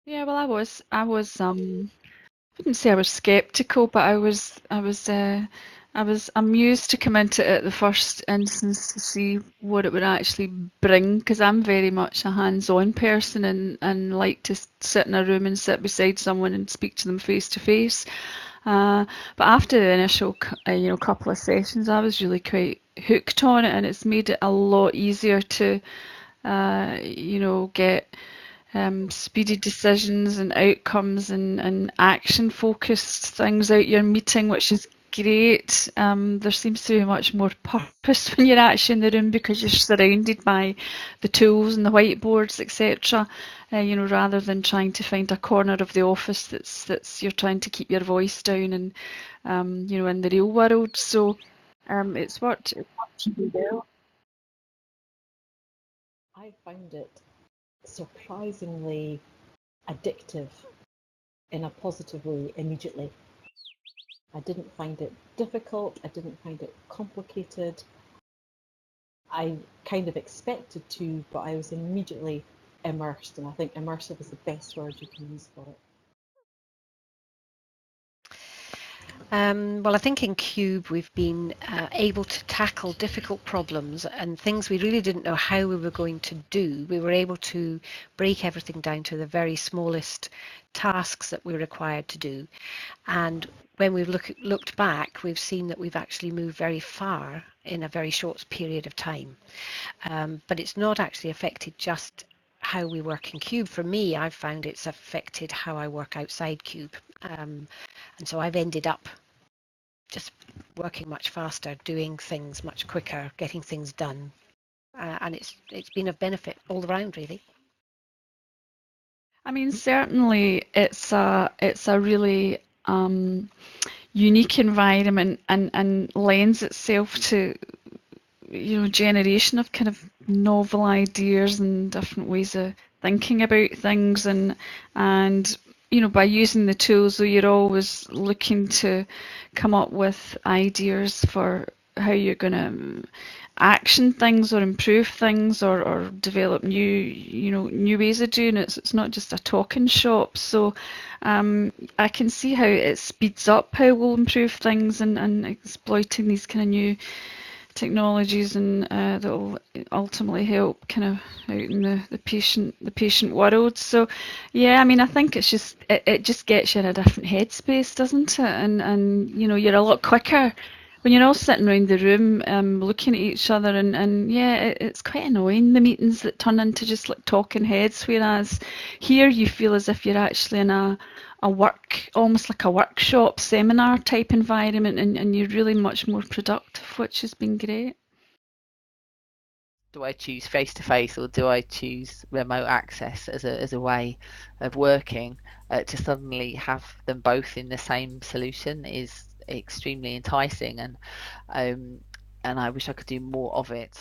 Yeah, well, I wouldn't say I was skeptical, but I was amused to come into it at the first instance to see what it would actually bring, because I'm very much a hands-on person and like to sit in a room and sit beside someone and speak to them face to face. Uh, but after the initial, couple of sessions, I was really quite hooked on it, and it's made it a lot easier to, get speedy decisions and outcomes and action focused things out your meeting, which is great. There seems to be much more purpose when you're actually in the room because you're surrounded by the tools and the whiteboards, etc. Rather than trying to find a corner of the office that's you're trying to keep your voice down and in the real world. So it's worked really well. I found it surprisingly addictive in a positive way immediately. I didn't find it difficult, I didn't find it complicated. I kind of expected to, but I was immediately immersed, and I think immersive is the best word you can use for it. Well, I think in QUBE we've been able to tackle difficult problems and things we really didn't know how we were going to do. We were able to break everything down to the very smallest tasks that we're required to do. And when we've looked back, we've seen that we've actually moved very far in a very short period of time. But it's not actually affected just how we work in QUBE. For me, I've found it's affected how I work outside QUBE. And so I've ended up just working much faster, doing things much quicker, getting things done. And it's been of benefit all around, really. I mean, certainly it's a really unique environment and lends itself to generation of kind of novel ideas and different ways of thinking about things and by using the tools, though, you're always looking to come up with ideas for how you're going to action things or improve things or develop new ways of doing it. So it's not just a talking shop. So I can see how it speeds up how we'll improve things and exploiting these kind of new technologies and that will ultimately help kind of out in the patient world. So yeah, I mean, I think it just gets you in a different headspace, doesn't it? And you're a lot quicker when you're all sitting around the room looking at each other and yeah, it's quite annoying, the meetings that turn into just like talking heads, whereas here you feel as if you're actually in a work, almost like a workshop seminar type environment, and you're really much more productive, which has been great. Do I choose face to face or do I choose remote access as a way of working? To suddenly have them both in the same solution is extremely enticing, and I wish I could do more of it.